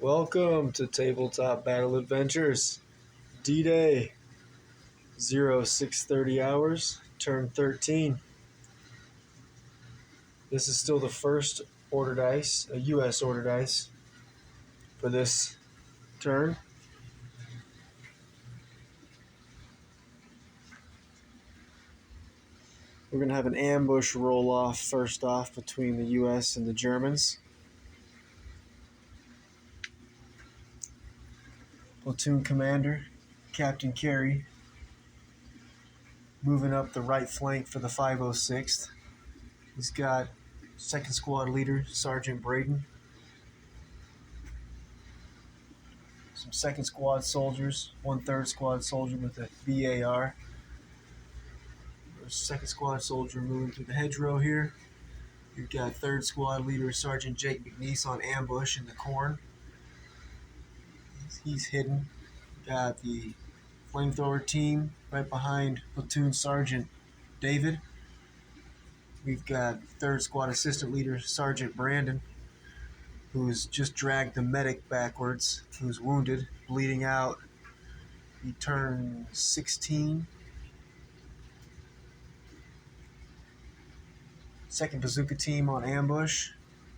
Welcome to Tabletop Battle Adventures, D-Day, 0630 hours, turn 13. This is still the first ordered ice, a U.S. ordered ice, for this turn. We're going to have an ambush roll-off first off between the U.S. and the Germans. Platoon Commander, Captain Carey, moving up the right flank for the 506th. He's got second squad leader, Sergeant Braden. Some second squad soldiers, one third squad soldier with a BAR. There's second squad soldier moving through the hedgerow here. You've got third squad leader, Sergeant Jake McNeese, on ambush in the corn. He's hidden. Got the flamethrower team right behind Platoon Sergeant David. We've got third squad assistant leader, Sergeant Brandon, who's just dragged the medic backwards, who's wounded, bleeding out. He turned 16. Second bazooka team on ambush.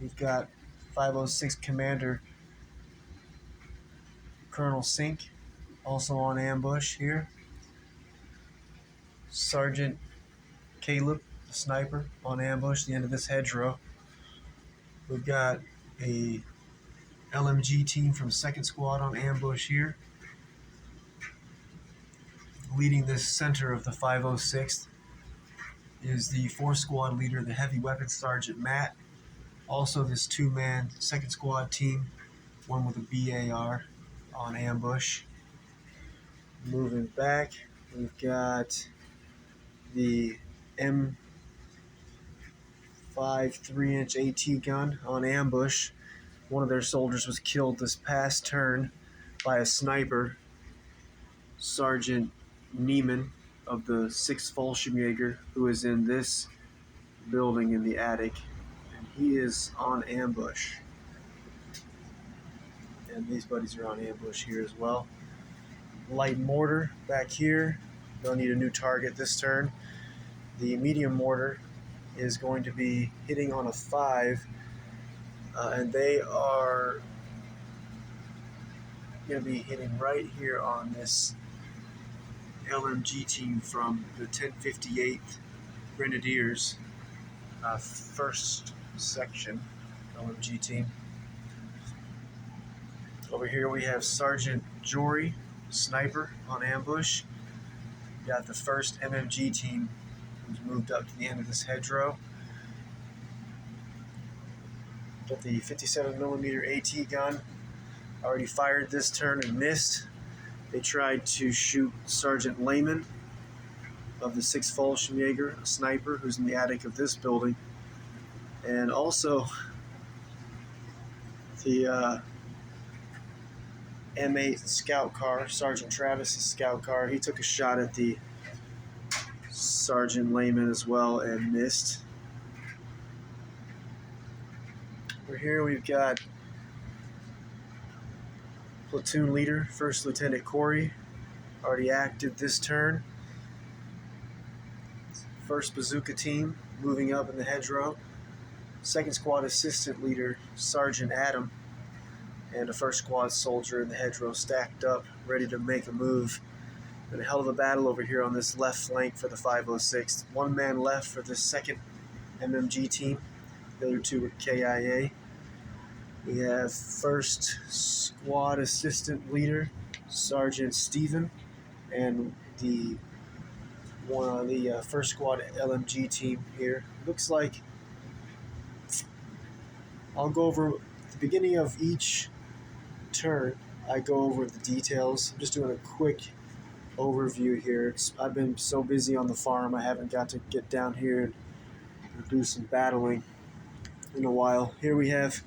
We've got 506 Commander Colonel Sink also on ambush here. Sergeant Caleb, the sniper, on ambush, the end of this hedgerow. We've got a LMG team from 2nd Squad on ambush here. Leading this center of the 506th is the 4th Squad leader, the Heavy Weapons Sergeant Matt. Also this two-man 2nd Squad team, one with a BAR on ambush. Moving back, we've got the M5 3-inch AT gun on ambush. One of their soldiers was killed this past turn by a sniper, Sergeant Neiman of the 6th Fallschirmjäger, who is in this building in the attic, and he is on ambush. And these buddies are on ambush here as well. Light mortar back here. They'll need a new target this turn. The medium mortar is going to be hitting on a 5, and they are going to be hitting right here on this LMG team from the 1058th Grenadiers, 1st section LMG team. Over here we have Sergeant Jory, sniper, on ambush. We got the 1st MMG team, who's moved up to the end of this hedgerow. Got the 57mm AT gun. Already fired this turn and missed. They tried to shoot Sergeant Lehman of the 6th Fallschirmjäger, a sniper, who's in the attic of this building. And also the M8 scout car, Sergeant Travis's scout car. He took a shot at the Sergeant Lehman as well and missed. Over here we've got platoon leader, 1st Lieutenant Corey, already active this turn. 1st bazooka team moving up in the hedgerow. 2nd squad assistant leader, Sergeant Adam, and a 1st squad soldier in the hedgerow stacked up, ready to make a move. Been a hell of a battle over here on this left flank for the 506th. One man left for this 2nd MMG team. The other two were KIA. We have 1st squad assistant leader, Sergeant Stephen, and the 1st squad LMG team here. Looks like I'll go over the beginning of each turn. I go over the details. I'm just doing a quick overview here. I've been so busy on the farm, I haven't got to get down here and do some battling in a while. Here we have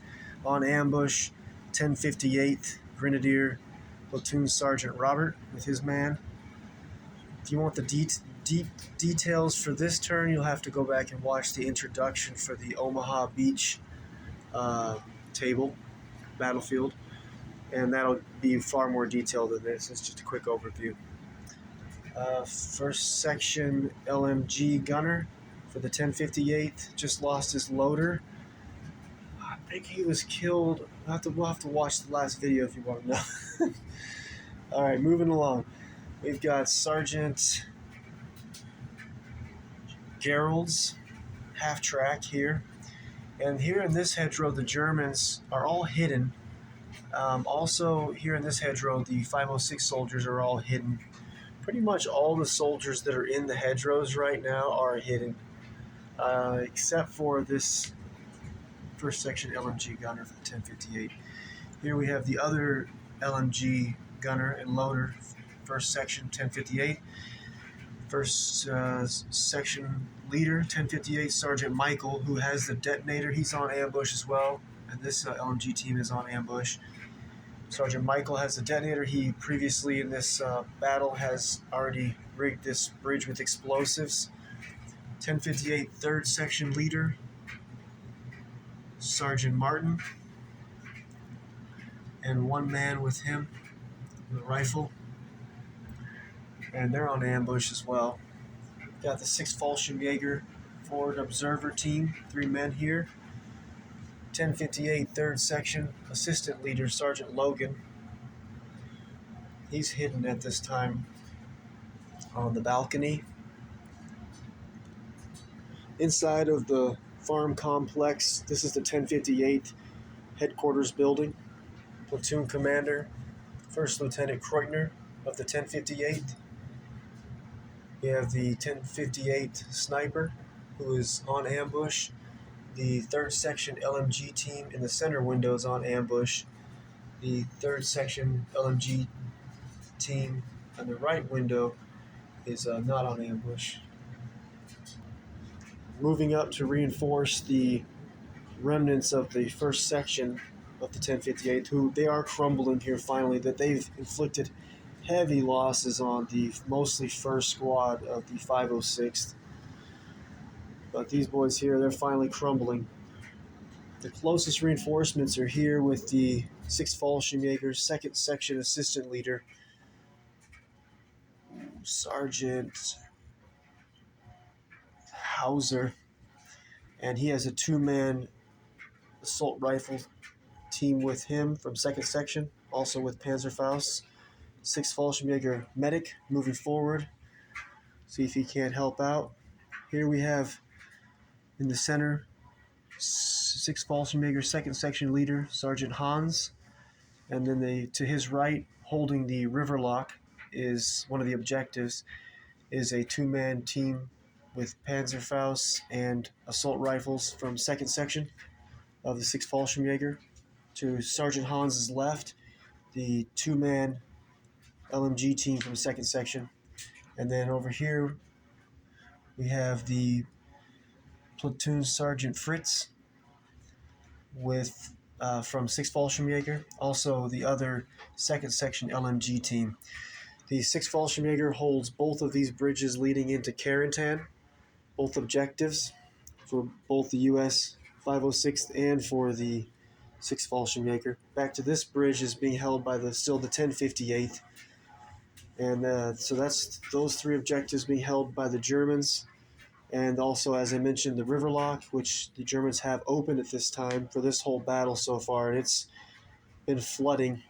on ambush 1058th Grenadier Platoon Sergeant Robert with his man. If you want the deep details for this turn, you'll have to go back and watch the introduction for the Omaha Beach battlefield. and that'll be far more detailed than this. It's just a quick overview. First section LMG gunner for the 1058 just lost his loader. I think he was killed. We'll have to watch the last video if you want to know. All right, moving along. We've got Sergeant Gerald's half-track here. And here in this hedgerow, the Germans are all hidden. Also, here in this hedgerow, the 506 soldiers are all hidden. Pretty much all the soldiers that are in the hedgerows right now are hidden, except for this first section LMG gunner for the 1058. Here we have the other LMG gunner and loader, first section 1058. First section leader 1058, Sergeant Michael, who has the detonator. He's on ambush as well, and this LMG team is on ambush. Sergeant Michael has the detonator. He previously in this battle has already rigged this bridge with explosives. 1058 third section leader, Sergeant Martin, and one man with him with a rifle, and they're on ambush as well. Got the 6th Fallschirmjäger forward observer team, 3 men here. 1058 third section assistant leader, Sergeant Logan. He's hidden at this time on the balcony. Inside of the farm complex, this is the 1058 headquarters building. Platoon commander, First Lieutenant Kreutner of the 1058. We have the 1058 sniper, who is on ambush. The 3rd section LMG team in the center window is on ambush. The 3rd section LMG team on the right window is not on ambush. Moving up to reinforce the remnants of the 1st section of the 1058, who they are crumbling here finally, that they've inflicted heavy losses on the mostly 1st squad of the 506th. But these boys here, they're finally crumbling. The closest reinforcements are here with the 6th Fallschirmjäger 2nd section assistant leader, Sergeant Hauser, and he has a 2-man assault rifle team with him from 2nd section, also with Panzerfaust. 6th Fallschirmjäger medic moving forward, see if he can't help out. Here we have in the center 6th Fallschirmjäger 2nd section leader, Sergeant Hans, and then to his right, holding the river lock, is one of the objectives, is a 2-man team with Panzerfaust and assault rifles from 2nd section of the 6th Fallschirmjäger. To Sergeant Hans's left, the 2-man LMG team from 2nd section. And then over here, we have the platoon Sergeant Fritz with from 6th Fallschirmjäger, also the other 2nd section LMG team. The 6th Fallschirmjäger holds both of these bridges leading into Carentan, both objectives for both the US 506th and for the 6th Fallschirmjäger. Back to this bridge is being held by still the 1058th. And so that's those 3 objectives being held by the Germans. And also, as I mentioned, the river lock, which the Germans have opened at this time for this whole battle so far, and it's been flooding.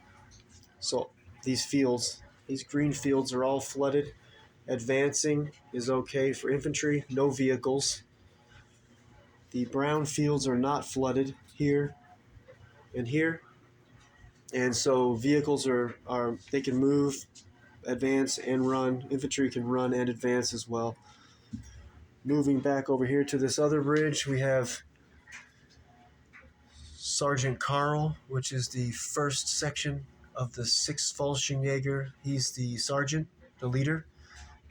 So these green fields are all flooded. Advancing is okay for infantry, no vehicles. The brown fields are not flooded here and here. And so vehicles they can move, advance, and run. Infantry can run and advance as well. Moving back over here to this other bridge, we have Sergeant Karl, which is the 1st section of the 6th Fallschirmjäger. He's the sergeant, the leader.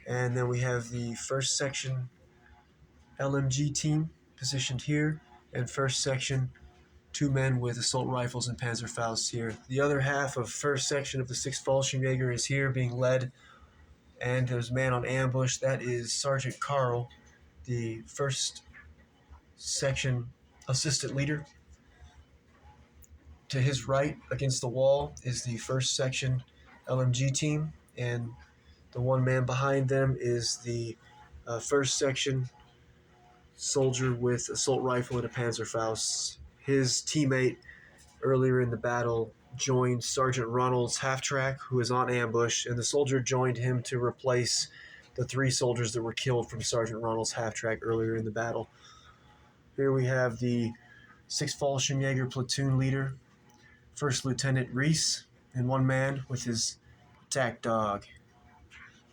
And then we have the 1st section LMG team positioned here, and 1st section 2 men with assault rifles and Panzerfaust here. The other half of 1st section of the 6th Fallschirmjäger is here being led, and there's a man on ambush. That is Sergeant Karl, the 1st section assistant leader. to his right against the wall is the 1st Section LMG team, and the one man behind them is the 1st Section soldier with assault rifle and a Panzerfaust. His teammate earlier in the battle joined Sergeant Ronald's half-track, who was on ambush, and the soldier joined him to replace the 3 soldiers that were killed from Sergeant Ronald's half-track earlier in the battle. Here we have the 6th Fallschirmjäger platoon leader, First Lieutenant Reese, and one man with his attack dog.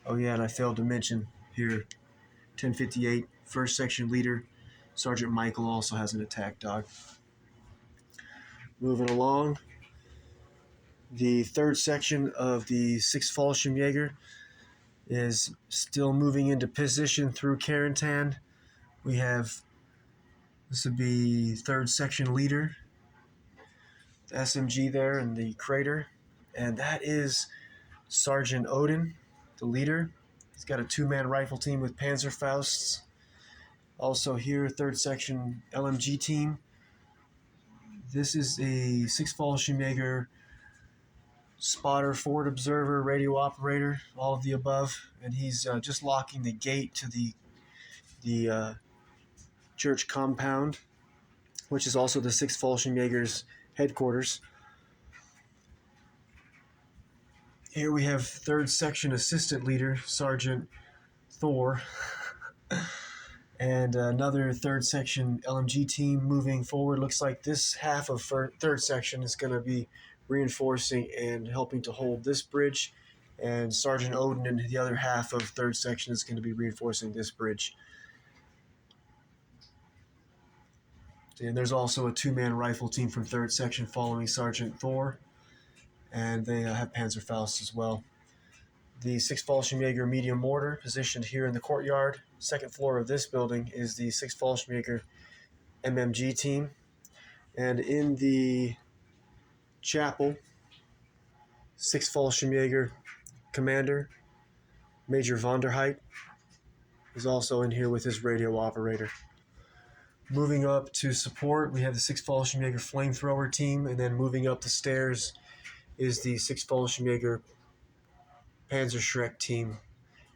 Oh yeah, and I failed to mention here, 1058, 1st Section leader, Sergeant Michael also has an attack dog. Moving along, the 3rd Section of the 6th Fallschirmjäger is still moving into position through Carentan. We have, this would be 3rd Section leader, the SMG there in the crater, and that is Sergeant Odin, the leader. He's got a 2-man rifle team with Panzerfausts. Also here, 3rd Section LMG team. This is a 6th Fallschirmjäger spotter, forward observer, radio operator, all of the above, and he's just locking the gate to the church compound, which is also the 6th Fallschirmjäger's headquarters. Here we have 3rd Section assistant leader, Sergeant Thor, and another 3rd Section LMG team moving forward. Looks like this half of 3rd Section is going to be reinforcing and helping to hold this bridge, and Sergeant Odin and the other half of 3rd Section is going to be reinforcing this bridge. And there's also a 2-man rifle team from 3rd Section following Sergeant Thor, and they have Panzerfaust as well. The 6th Fallschirmjäger medium mortar positioned here in the courtyard. 2nd floor of this building is the 6th Fallschirmjäger MMG team. And in the chapel, 6th Fallschirmjäger commander, Major Vonderheit, is also in here with his radio operator. Moving up to support, we have the 6th Fallschirmjäger flamethrower team, and then moving up the stairs is the 6th Fallschirmjäger Panzerschreck team.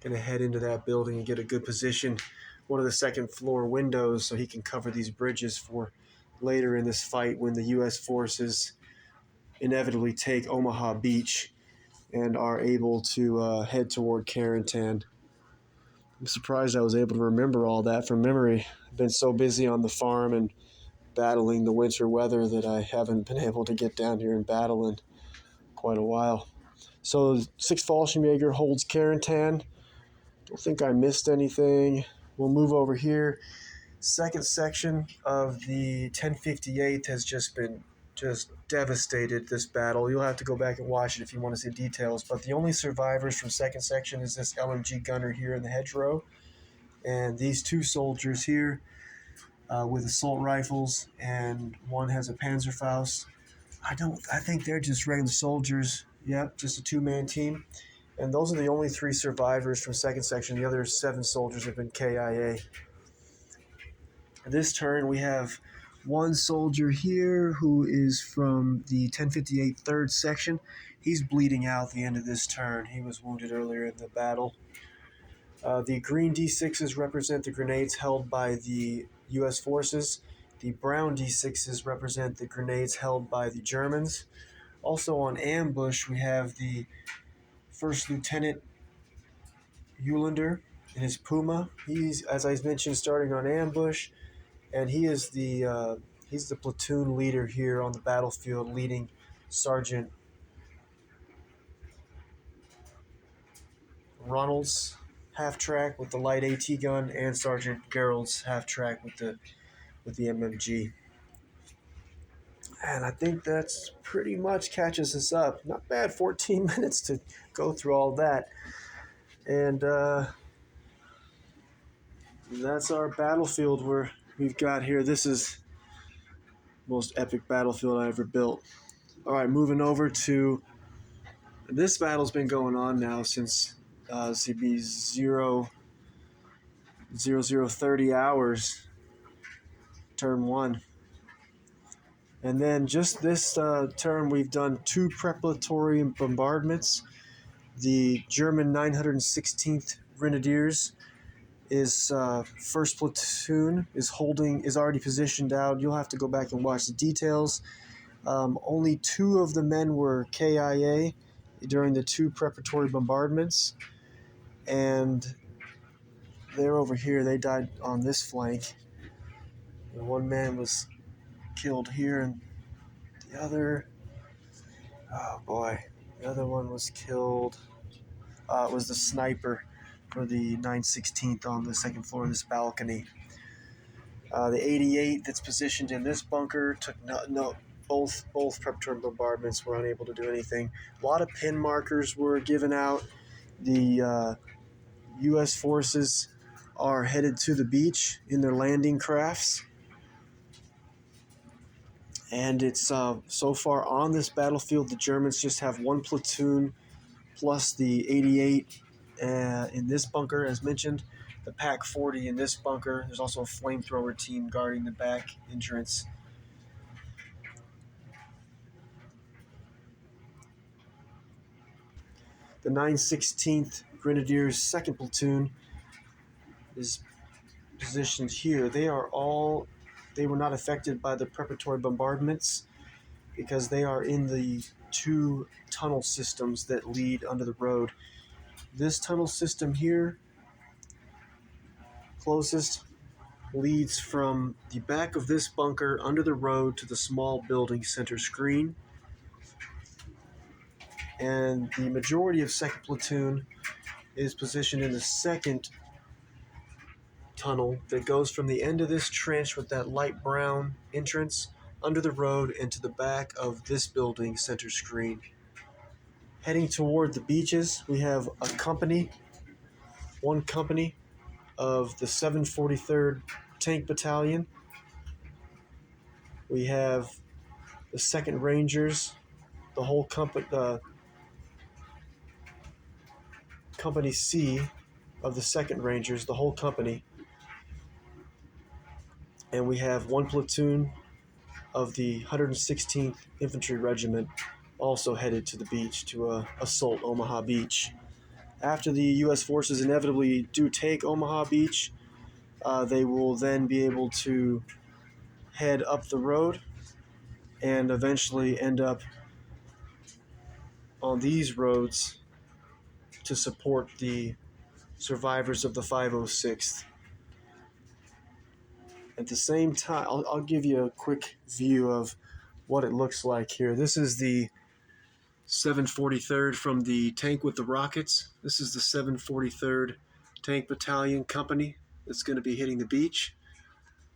Going to head into that building and get a good position, one of the 2nd floor windows, so he can cover these bridges for later in this fight when the U.S. forces inevitably take Omaha Beach and are able to head toward Carentan. I'm surprised I was able to remember all that from memory. I've been so busy on the farm and battling the winter weather that I haven't been able to get down here and battle in quite a while. So 6th Fallschirmjäger holds Carentan. Don't think I missed anything. We'll move over here. 2nd Section of the 1058th has just been devastated, this battle. You'll have to go back and watch it if you want to see details, but the only survivors from 2nd Section is this LMG gunner here in the hedgerow, and these 2 soldiers here with assault rifles, and one has a Panzerfaust. I think they're just regular soldiers. Yep, just a 2-man team. And those are the only 3 survivors from 2nd Section. The other 7 soldiers have been KIA. This turn, we have one soldier here who is from the 1058 3rd Section. He's bleeding out the end of this turn. He was wounded earlier in the battle. The green D6s represent the grenades held by the U.S. forces. The brown D6s represent the grenades held by the Germans. Also on ambush, we have the 1st Lieutenant Eulander and his Puma. He's, as I mentioned, starting on ambush, and he is he's the platoon leader here on the battlefield, leading Sergeant Ronald's half-track with the light AT gun and Sergeant Gerald's half-track with the MMG. And I think that's pretty much catches us up. Not bad, 14 minutes to go through all that. And that's our battlefield we've got here. This is the most epic battlefield I ever built. All right, moving over to this battle's been going on now since CB 0030 hours, turn 1. And then just this term, we've done 2 preparatory bombardments. The German 916th Grenadiers is first platoon is already positioned out. You'll have to go back and watch the details. Only 2 of the men were KIA during the 2 preparatory bombardments, and they're over here. They died on this flank. And 1 man was killed here, and the other, oh boy, the other one was killed. It was the sniper for the 916th on the second floor of this balcony. The 88 that's positioned in this bunker took both preparatory bombardments were unable to do anything. A lot of pin markers were given out. The U.S. forces are headed to the beach in their landing crafts. And it's so far on this battlefield, the Germans just have 1 platoon plus the 88 in this bunker, as mentioned. The Pack 40 in this bunker. There's also a flamethrower team guarding the back entrance. The 916th Grenadiers 2nd Platoon is positioned here. They were not affected by the preparatory bombardments because they are in the 2 tunnel systems that lead under the road. This tunnel system here, closest, leads from the back of this bunker under the road to the small building center screen. And the majority of 2nd Platoon is positioned in the 2nd tunnel that goes from the end of this trench with that light brown entrance under the road and to the back of this building center screen. Heading toward the beaches, we have one company of the 743rd Tank Battalion. We have the 2nd Rangers, the whole company, Company C of the 2nd Rangers, the whole company. And we have 1 platoon of the 116th Infantry Regiment also headed to the beach to assault Omaha Beach. After the U.S. forces inevitably do take Omaha Beach, they will then be able to head up the road and eventually end up on these roads to support the survivors of the 506th. At the same time, I'll give you a quick view of what it looks like here. This is the 743rd from the tank with the rockets. This is the 743rd Tank Battalion Company that's going to be hitting the beach.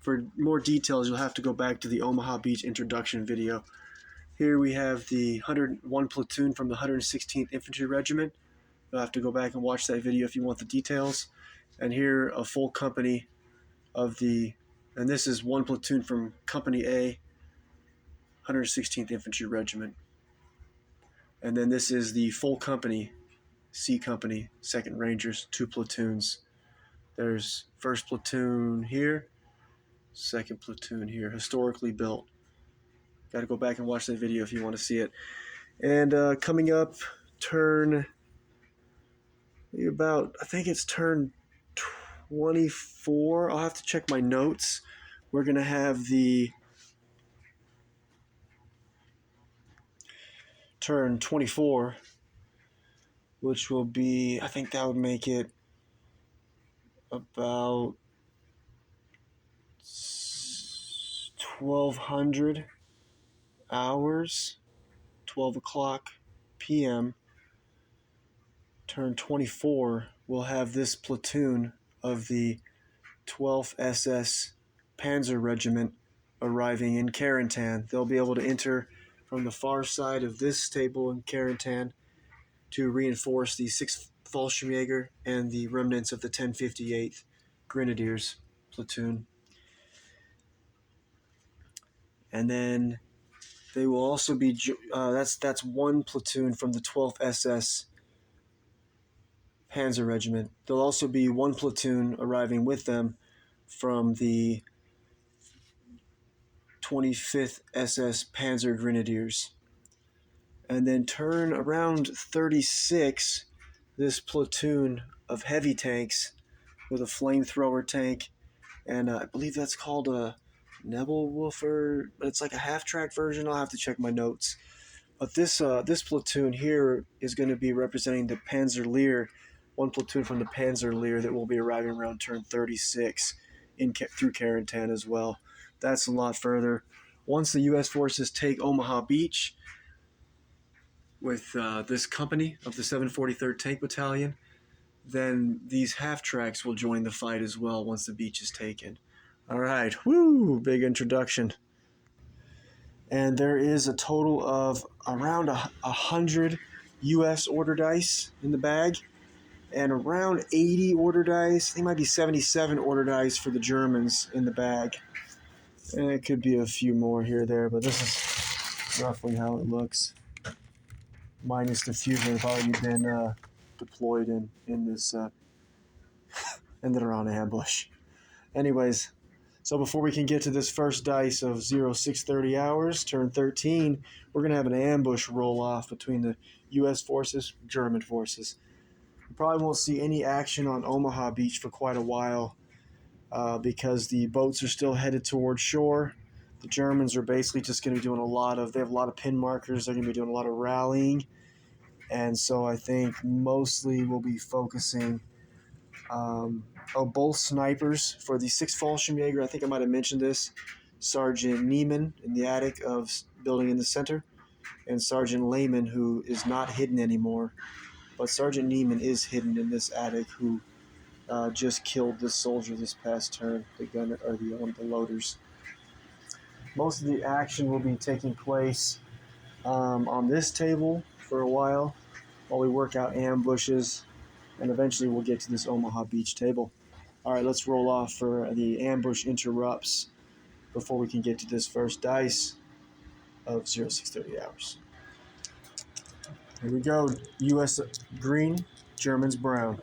For more details, you'll have to go back to the Omaha Beach introduction video. Here we have the 101 platoon from the 116th Infantry Regiment. You'll have to go back and watch that video if you want the details. And here, a full company of and this is 1 platoon from Company A, 116th Infantry Regiment. And then this is the full company, C Company, 2nd Rangers, 2 platoons. There's 1st platoon here, 2nd platoon here, historically built. Got to go back and watch that video if you want to see it. And coming up, I think it's turn 24. I'll have to check my notes. We're going to have the turn 24, which will be, I think that would make it about 1200 hours, 12 o'clock p.m. Turn 24 will have this platoon of the 12th SS Panzer Regiment arriving in Carentan. They'll be able to enter from the far side of this table in Carentan to reinforce the 6th Fallschirmjäger and the remnants of the 1058th Grenadiers platoon. And then they will also be that's 1 platoon from the 12th SS Panzer Regiment. There'll also be 1 platoon arriving with them from the 25th SS Panzer Grenadiers. And then turn around 36, this platoon of heavy tanks with a flamethrower tank, and I believe that's called a Nebelwurfer, but it's like a half-track version. I'll have to check my notes. But this platoon here is going to be representing the Panzerlehr, one platoon from the Panzerlehr that will be arriving around turn 36 through Carentan as well. That's a lot further. Once the U.S. forces take Omaha Beach with this company of the 743rd Tank Battalion, then these half-tracks will join the fight as well once the beach is taken. All right, woo, big introduction. And there is a total of around 100 U.S. order dice in the bag, and around 80 order dice. I think it might be 77 order dice for the Germans in the bag. And it could be a few more here or there, but this is roughly how it looks. Minus the few that have already been deployed in this, and that are on ambush. Anyways, so before we can get to this first dice of 0630 hours, turn 13, we're going to have an ambush roll-off between the U.S. forces, German forces. We probably won't see any action on Omaha Beach for quite a while because the boats are still headed towards shore. The Germans are basically just going to be doing they have a lot of pin markers. They're going to be doing a lot of rallying. And so I think mostly we'll be focusing both snipers for the 6th Fallschirmjäger. I think I might have mentioned this. Sergeant Neiman in the attic of building in the center, and Sergeant Lehman, who is not hidden anymore. But Sergeant Neiman is hidden in this attic, who just killed this soldier this past turn, the gunner, or one of the loaders. Most of the action will be taking place on this table for a while we work out ambushes, and eventually we'll get to this Omaha Beach table. All right, let's roll off for the ambush interrupts before we can get to this first dice of 0630 hours. Here we go. U.S. green, Germans brown.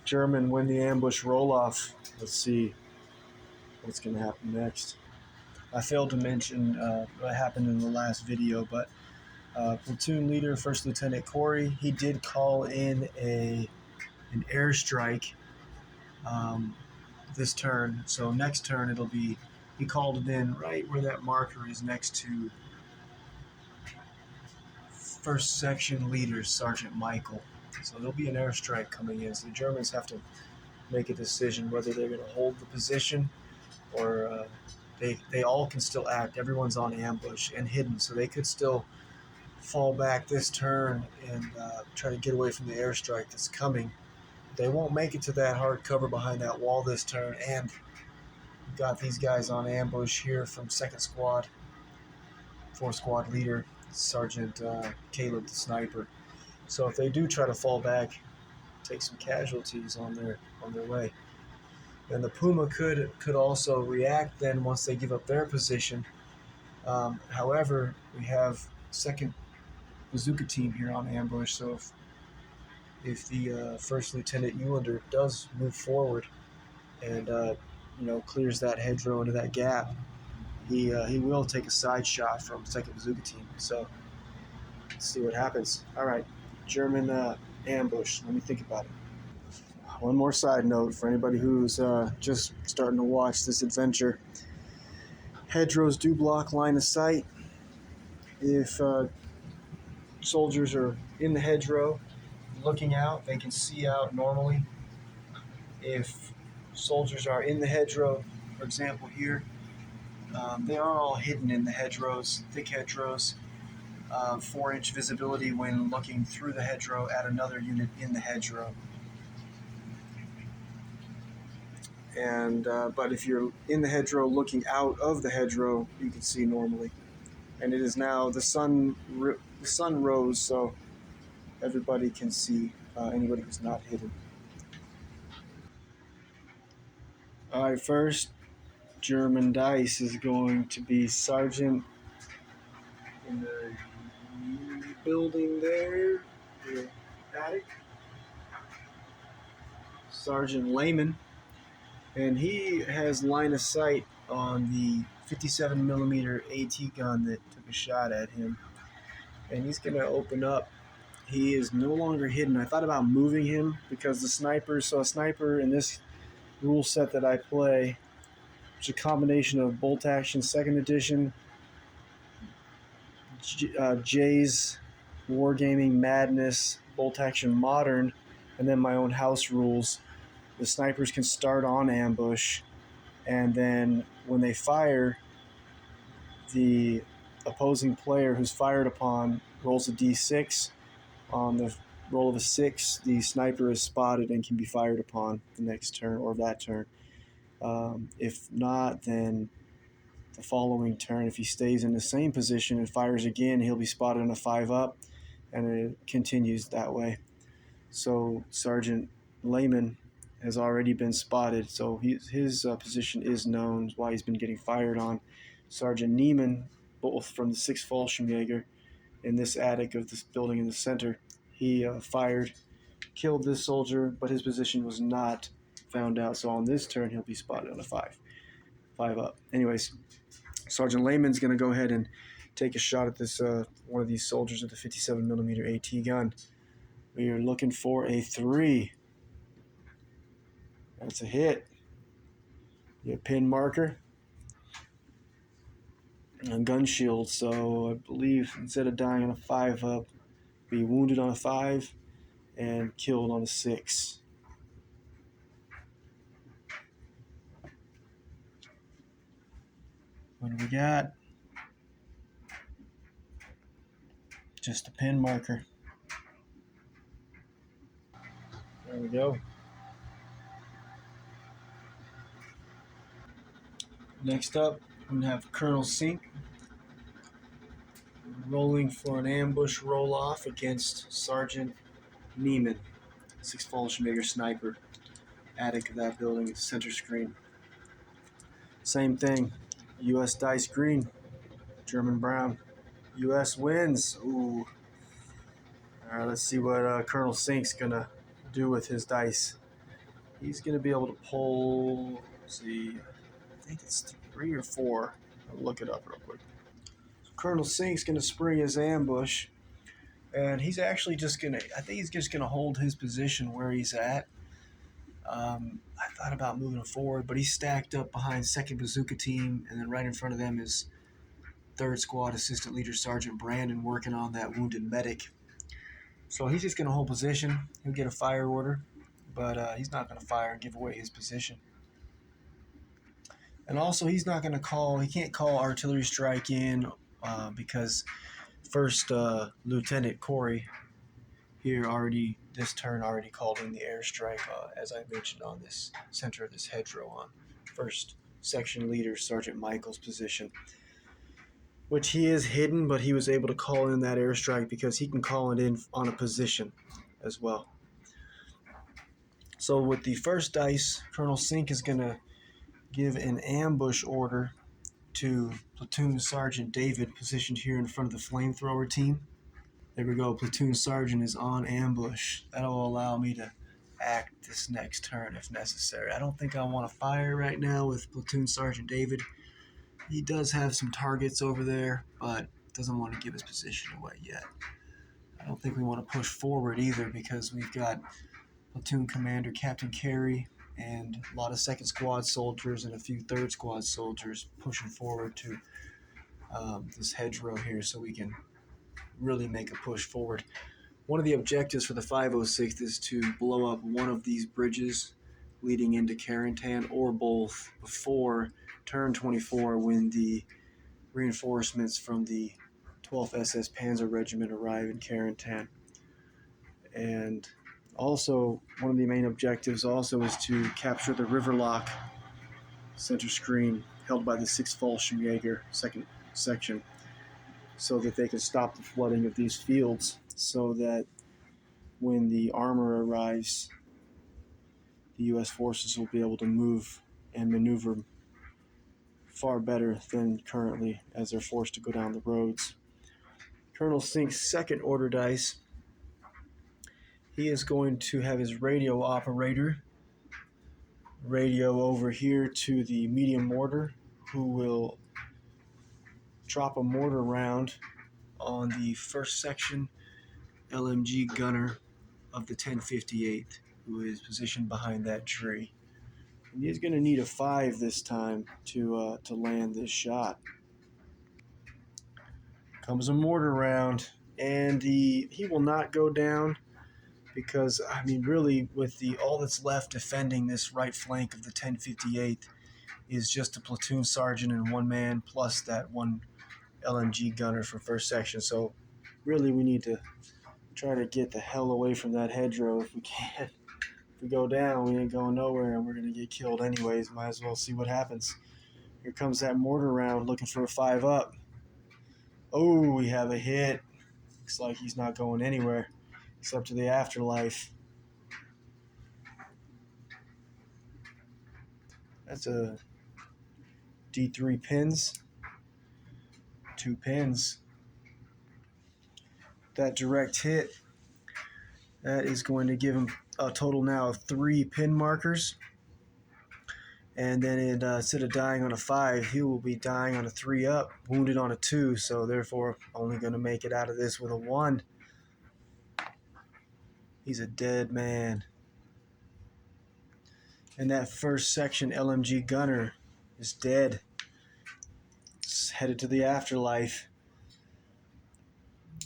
German win the ambush roll-off. Let's see what's going to happen next. I failed to mention what happened in the last video, but platoon leader, First Lieutenant Corey, he did call in an airstrike this turn. So next turn he called it in right where that marker is next to First Section Leader Sergeant Michael. So there'll be an airstrike coming in. So the Germans have to make a decision whether they're going to hold the position or they all can still act. Everyone's on ambush and hidden, so they could still fall back this turn and try to get away from the airstrike that's coming. They won't make it to that hard cover behind that wall this turn, and we've got these guys on ambush here from 2nd Squad, 4th Squad leader, Sergeant Caleb the sniper. So if they do try to fall back, take some casualties on their way. And the Puma could also react then once they give up their position. However, we have 2nd Bazooka team here on ambush, so if the First Lieutenant Ulander does move forward and clears that hedgerow into that gap, he will take a side shot from 2nd Bazooka team. So let's see what happens. All right, German ambush. Let me think about it. One more side note for anybody who's just starting to watch this adventure. Hedgerows do block line of sight. If soldiers are in the hedgerow looking out, they can see out normally. If soldiers are in the hedgerow, for example here, they are all hidden in the hedgerows, thick hedgerows. 4-inch visibility when looking through the hedgerow at another unit in the hedgerow. And but if you're in the hedgerow looking out of the hedgerow, you can see normally. And it is now the sun rose, so everybody can see, anybody who's not hidden. All right, first German dice is going to be Sergeant in the building there, the attic. Sergeant Lehman, and he has line of sight on the 57 millimeter AT gun that took a shot at him, and he's gonna open up. He is no longer hidden. I thought about moving him because the sniper. So a sniper in this rule set that I play, which is a combination of Bolt Action Second Edition, Jay's Wargaming Madness, Bolt Action Modern, and then my own house rules. The snipers can start on ambush, and then when they fire, the opposing player who's fired upon rolls a d6. On the roll of a 6, the sniper is spotted and can be fired upon the next turn or that turn. If not, then the following turn, if he stays in the same position and fires again, he'll be spotted on a 5-up, and it continues that way. So Sergeant Lehman has already been spotted, so his position is known, why he's been getting fired on. Sergeant Neiman, both from the 6th Fallschirmjäger, in this attic of this building in the center, he fired, killed this soldier, but his position was not found out, so on this turn he'll be spotted on a 5-up. Anyways, Sergeant Lehman's going to go ahead and take a shot at this one of these soldiers with the 57 millimeter AT gun. We are looking for a 3. That's a hit. A pin marker. A gun shield, so I believe instead of dying on a 5-up, be wounded on a 5 and killed on a 6. What do we got? Just a pin marker. There we go. Next up, we have Colonel Sink rolling for an ambush roll-off against Sergeant Neiman, 6th Fallschirmjäger sniper, attic of that building, center screen. Same thing, U.S. dice green, German brown. U.S. wins. Ooh. All right, let's see what Colonel Sink's gonna do with his dice. He's gonna be able to pull, let's see, I think it's 3 or 4. I'll look it up real quick. Colonel Sink's gonna spring his ambush, and he's actually just gonna, I think he's just gonna hold his position where he's at. I thought about moving him forward, but he's stacked up behind 2nd Bazooka Team, and then right in front of them is 3rd Squad Assistant Leader Sergeant Brandon working on that wounded medic. So he's just going to hold position. He'll get a fire order, but he's not going to fire and give away his position. And also, he's not going to call, he can't call artillery strike in because 1st Lieutenant Corey here already, this turn already called in the airstrike, as I mentioned, on this center of this hedgerow on 1st Section Leader Sergeant Michael's position, which he is hidden, but he was able to call in that airstrike because he can call it in on a position as well. So with the first dice, Colonel Sink is going to give an ambush order to Platoon Sergeant David, positioned here in front of the flamethrower team. There we go, Platoon Sergeant is on ambush. That'll allow me to act this next turn if necessary. I don't think I want to fire right now with Platoon Sergeant David. He does have some targets over there, but doesn't want to give his position away yet. I don't think we want to push forward either because we've got Platoon Commander Captain Carey and a lot of 2nd Squad soldiers and a few 3rd Squad soldiers pushing forward to this hedgerow here so we can really make a push forward. One of the objectives for the 506 is to blow up one of these bridges leading into Carentan, or both, before turn 24 when the reinforcements from the 12th SS Panzer Regiment arrive in Carentan. And also, one of the main objectives also is to capture the Riverlock center screen held by the 6th Fallschirmjäger 2nd Section so that they can stop the flooding of these fields so that when the armor arrives, the U.S. forces will be able to move and maneuver far better than currently as they're forced to go down the roads. Colonel Sink's 2nd order dice, he is going to have his radio operator radio over here to the medium mortar, who will drop a mortar round on the first section LMG gunner of the 1058, who is positioned behind that tree. And he's going to need a 5 this time to land this shot. Comes a mortar round, and he will not go down because, I mean, really, with all that's left defending this right flank of the 1058 is just a platoon sergeant and one man plus that one LMG gunner for first section. So really we need to try to get the hell away from that hedgerow if we can. If we go down, we ain't going nowhere and we're going to get killed anyways. Might as well see what happens. Here comes that mortar round looking for a 5 up. Oh, we have a hit. Looks like he's not going anywhere except to the afterlife. That's a D3 pins. 2 pins. That direct hit, that is going to give him a total now of 3 pin markers. And then instead of dying on a 5, he will be dying on a 3 up, wounded on a 2, so therefore only going to make it out of this with a 1. He's a dead man. And that first section LMG gunner is dead. It's headed to the afterlife.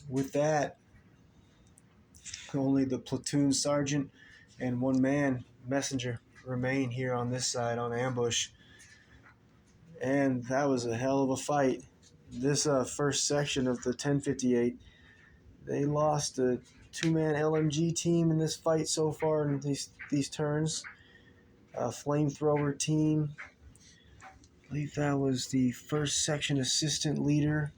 With that, only the platoon sergeant and one man messenger remain here on this side on ambush. And that was a hell of a fight. This first section of the 1058, they lost a 2-man LMG team in this fight so far in these turns. A flamethrower team. I believe that was the first section assistant leader.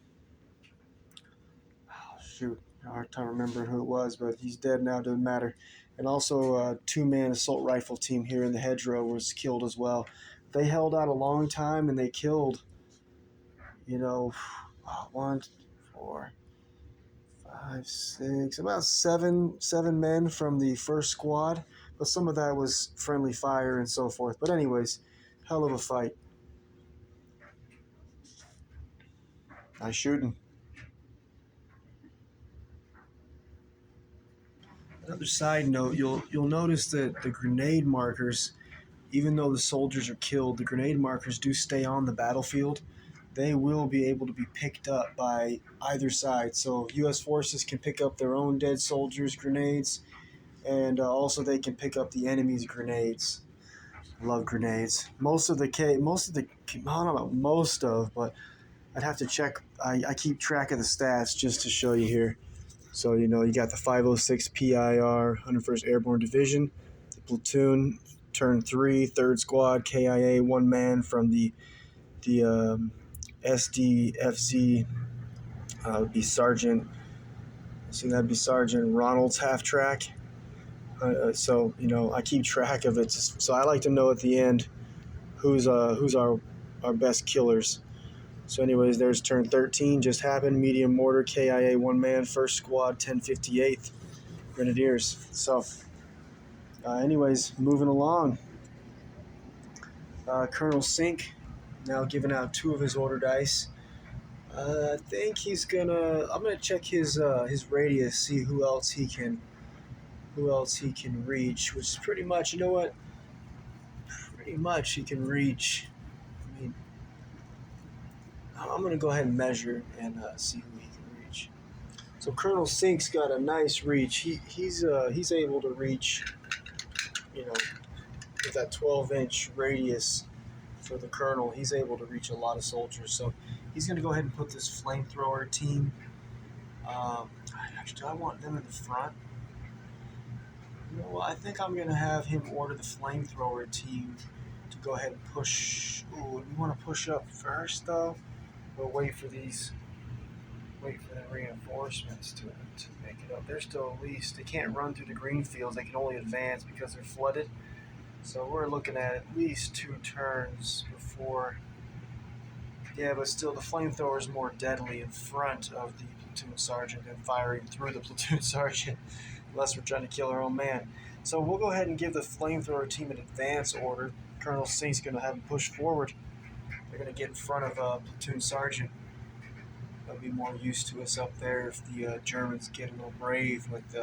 Oh, shoot. Hard time remembering who it was, but he's dead now, doesn't matter. And also a 2-man assault rifle team here in the hedgerow was killed as well. They held out a long time and they killed, 1, 4, 5, 6, about seven men from the first squad. But some of that was friendly fire and so forth. But anyways, hell of a fight. Nice shooting. Another side note, you'll notice that the grenade markers, even though the soldiers are killed, the grenade markers do stay on the battlefield. They will be able to be picked up by either side. So U.S. forces can pick up their own dead soldiers' grenades, and also they can pick up the enemy's grenades. Love grenades. But I'd have to check. I keep track of the stats just to show you here. So, you got the 506 PIR, 101st Airborne Division, the platoon, turn 3, 3rd Squad, KIA, 1 man from the SDFZ, would be Sergeant. So that'd be Sergeant Ronald's half track. So, I keep track of it. So I like to know at the end who's our best killers. So anyways, there's turn 13 just happened. Medium mortar, KIA, 1 man, 1st Squad, 1058th Grenadiers. So anyways, moving along. Colonel Sink now giving out 2 of his order dice. I think I'm gonna check his radius, see who else he can reach, which is pretty much, pretty much he can reach. I mean, I'm going to go ahead and measure and see who he can reach. So Colonel Sink's got a nice reach. He's able to reach, with that 12-inch radius for the Colonel, he's able to reach a lot of soldiers. So he's going to go ahead and put this flamethrower team. Actually, do I want them in the front? I think I'm going to have him order the flamethrower team to go ahead and push. Ooh, we want to push up first, though. We'll wait for the reinforcements to make it up. They're still at least, they can't run through the green fields. They can only advance because they're flooded. So we're looking at least 2 turns before. Yeah, but still the flamethrower is more deadly in front of the platoon sergeant than firing through the platoon sergeant, unless we're trying to kill our own man. So we'll go ahead and give the flamethrower team an advance order. Colonel Sink's going to have them push forward. They're going to get in front of platoon sergeant. They'll be more used to us up there if the Germans get a little brave with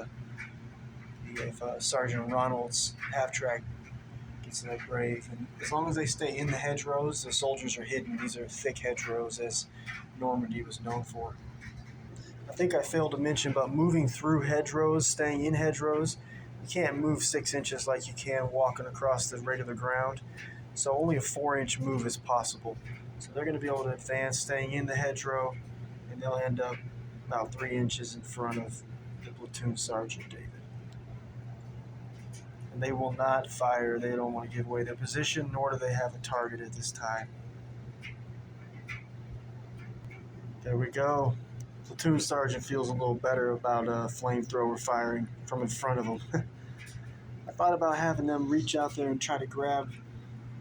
if Sergeant Ronald's half-track gets that brave. And as long as they stay in the hedgerows, the soldiers are hidden. These are thick hedgerows, as Normandy was known for. I think I failed to mention about moving through hedgerows, staying in hedgerows. You can't move 6 inches like you can walking across the regular ground, so only a 4-inch move is possible. So they're going to be able to advance staying in the hedgerow, and they'll end up about 3 inches in front of the platoon sergeant, David. And they will not fire. They don't want to give away their position, nor do they have a target at this time. There we go. Platoon sergeant feels a little better about a flamethrower firing from in front of him. I thought about having them reach out there and try to grab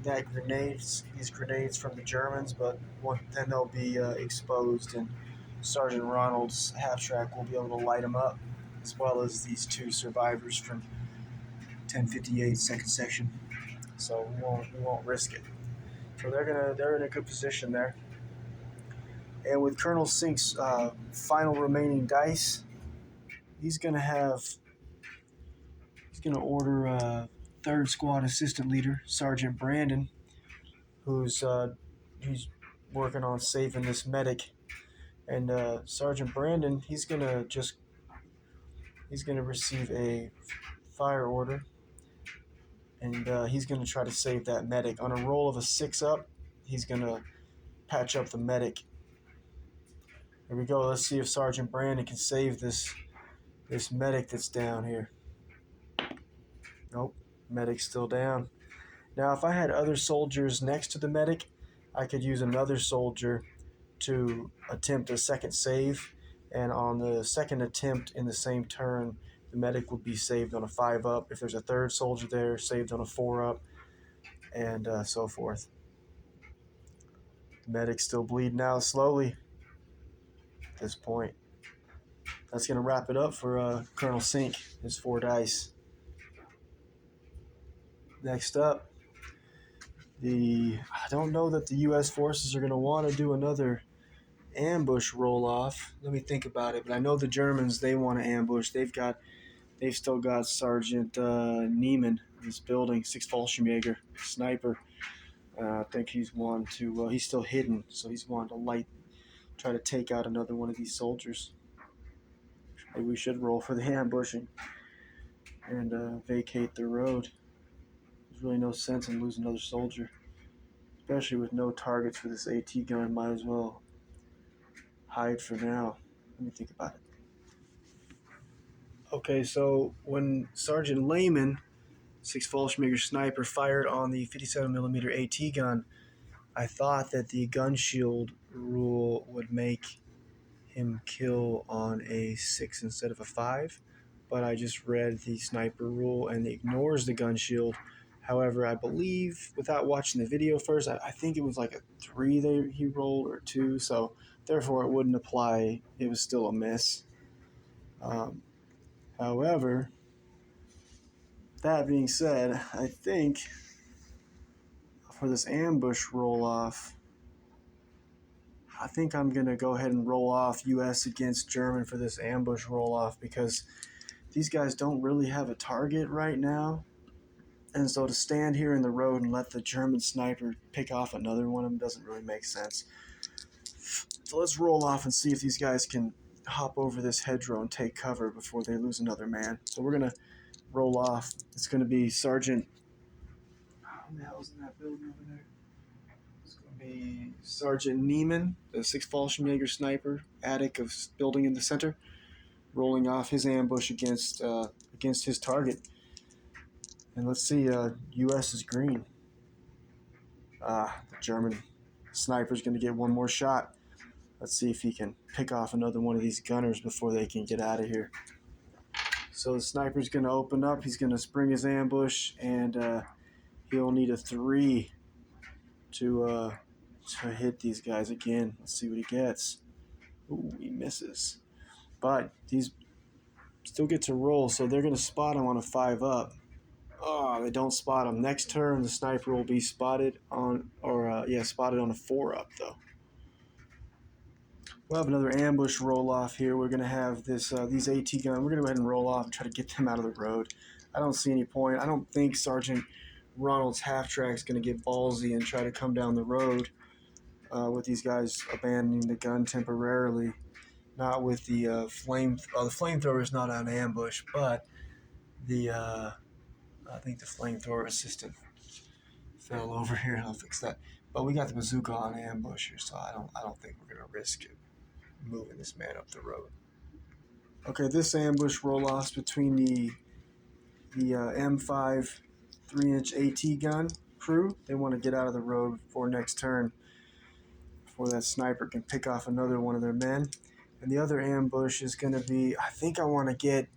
these grenades from the Germans, but then they'll be exposed, and Sergeant Ronald's half-track will be able to light them up, as well as these 2 survivors from 1058 second section. So we won't risk it. So they're in a good position there. And with Colonel Sink's final remaining dice, he's going to order 3rd Squad Assistant Leader, Sergeant Brandon, who's he's working on saving this medic. And Sergeant Brandon, he's going to receive a fire order, and he's going to try to save that medic. On a roll of a 6 up, he's going to patch up the medic. Here we go. Let's see if Sergeant Brandon can save this medic that's down here. Nope, medic's still down. Now, if I had other soldiers next to the medic, I could use another soldier to attempt a second save, and on the second attempt in the same turn, the medic would be saved on a 5 up. If there's a 3rd soldier there, saved on a 4 up, and so forth. The medic's still bleeding out slowly at this point. That's going to wrap it up for Colonel Sink, his 4 dice. Next up, I don't know that the U.S. forces are going to want to do another ambush roll-off. Let me think about it. But I know the Germans, they want to ambush. They've still got Sergeant Neiman in this building, 6th Fallschirmjäger, sniper. I think he's he's still hidden, so he's wanting to try to take out another one of these soldiers. Maybe we should roll for the ambushing and vacate the road. There's really no sense in losing another soldier, especially with no targets for this AT gun. Might as well hide for now. Let me think about it. Okay, so when Sergeant Lehman, 6th Fallschirmjäger sniper, fired on the 57mm AT gun, I thought that the gun shield rule would make him kill on a 6 instead of a 5, but I just read the sniper rule and it ignores the gun shield. However, I believe, without watching the video first, I think it was like a 3 that he rolled or 2, so therefore it wouldn't apply. It was still a miss. However, that being said, I think for this ambush roll-off, I think I'm going to go ahead and roll off U.S. against German for this ambush roll-off, because these guys don't really have a target right now. And so to stand here in the road and let the German sniper pick off another one of them doesn't really make sense. So let's roll off and see if these guys can hop over this hedgerow and take cover before they lose another man. So we're going to roll off. It's going to be Sergeant... Who the hell's in that building over there? It's going to be Sergeant Neiman, the 6th Fallschirmjäger sniper, attic of building in the center, rolling off his ambush against his target. And let's see, U.S. is green. The German sniper's going to get one more shot. Let's see if he can pick off another one of these gunners before they can get out of here. So the sniper's going to open up. He's going to spring his ambush, and he'll need a 3 to hit these guys again. Let's see what he gets. Ooh, he misses. But he's still gets a roll, so they're going to spot him on a 5 up. Oh, they don't spot him. Next turn, the sniper will be spotted on, spotted on a 4 up though. We'll have another ambush roll off here. We're going to have this these AT guns. We're going to go ahead and roll off and try to get them out of the road. I don't see any point. I don't think Sergeant Ronald's half-track is going to get ballsy and try to come down the road with these guys abandoning the gun temporarily. Not with the the flamethrower is not on ambush, but the I think the flamethrower assistant fell over here. I'll fix that. But we got the bazooka on ambush here, so I don't think we're gonna risk it moving this man up the road. Okay, this ambush roll-offs between the M5 3-inch AT gun crew. They want to get out of the road before next turn, before that sniper can pick off another one of their men. And the other ambush is going to be, I think I want to get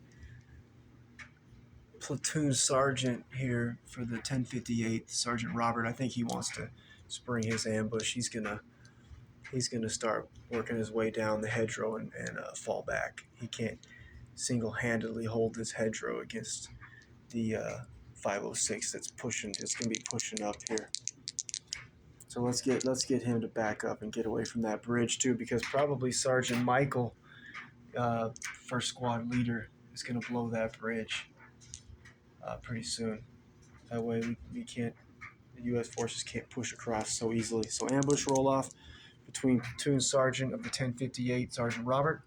platoon sergeant here for the 1058, Sergeant Robert. I think he wants to spring his ambush. He's gonna start working his way down the hedgerow and fall back. He can't single-handedly hold this hedgerow against the 506 that's pushing. It's gonna be pushing up here. So let's get him to back up and get away from that bridge too, because probably Sergeant Michael, first squad leader, is gonna blow that bridge pretty soon. That way we can't. The U.S. forces can't push across so easily. So ambush roll off between platoon sergeant of the 1058, Sergeant Robert,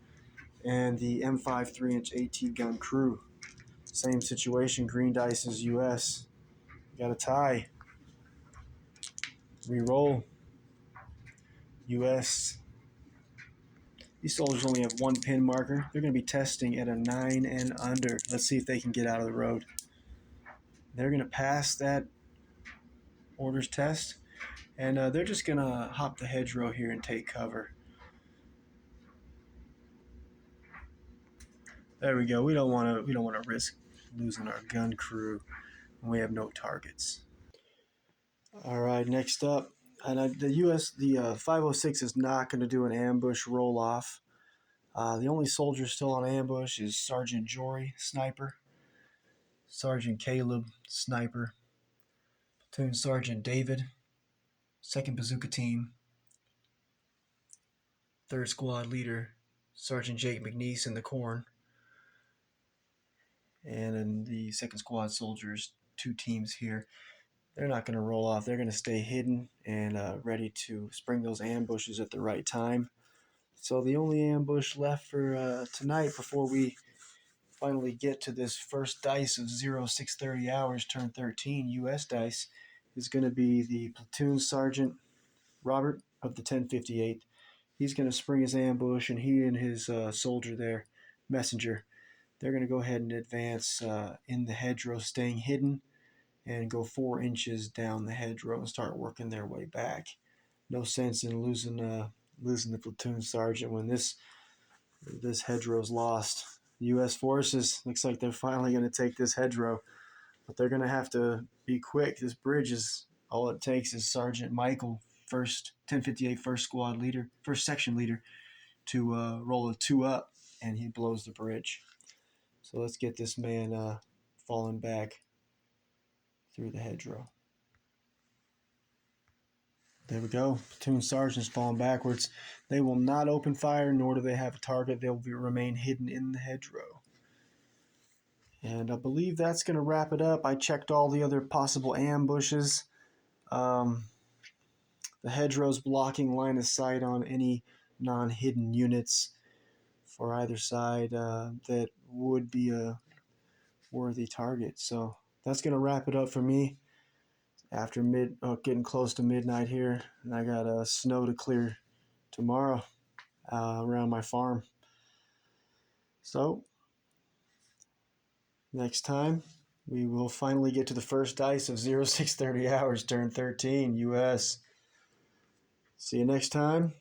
and the M5 3-inch AT gun crew. Same situation. Green dice is U.S. Got a tie. Reroll. U.S. These soldiers only have one pin marker. They're going to be testing at a 9 and under. Let's see if they can get out of the road. They're going to pass that orders test, and they're just going to hop the hedgerow here and take cover. There we go. We don't want to risk losing our gun crew when we have no targets. All right, next up, and the 506 is not going to do an ambush roll off. The only soldier still on ambush is Sergeant Jory, sniper, Sergeant Caleb, sniper, Platoon Sergeant David, 2nd Bazooka Team, 3rd Squad Leader, Sergeant Jake McNeese in the corn, and then the 2nd Squad soldiers, 2 teams here. They're not going to roll off. They're going to stay hidden and ready to spring those ambushes at the right time. So the only ambush left for tonight before we finally get to this first dice of 0630 hours, turn 13, U.S. dice, is going to be the platoon sergeant, Robert, of the 1058. He's going to spring his ambush, and he and his soldier there, messenger, they're going to go ahead and advance in the hedgerow, staying hidden, and go 4 inches down the hedgerow and start working their way back. No sense in losing the platoon sergeant when this hedgerow's lost. The U.S. forces looks like they're finally going to take this hedgerow, but they're going to have to be quick. This bridge is all it takes is Sergeant Michael, 1058 first squad leader, first section leader, to roll a 2 up, and he blows the bridge. So let's get this man falling back through the hedgerow. There we go. Platoon sergeant's falling backwards. They will not open fire, nor do they have a target. They'll remain hidden in the hedgerow. And I believe that's going to wrap it up. I checked all the other possible ambushes. The hedgerow's blocking line of sight on any non-hidden units for either side that would be a worthy target. So that's going to wrap it up for me. After getting close to midnight here, and I got snow to clear tomorrow around my farm. So next time we will finally get to the first dice of 0630 hours, turn 13, U.S. See you next time.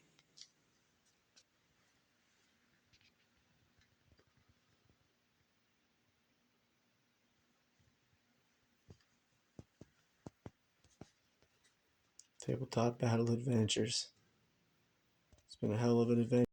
Tabletop Battle Adventures. It's been a hell of an adventure.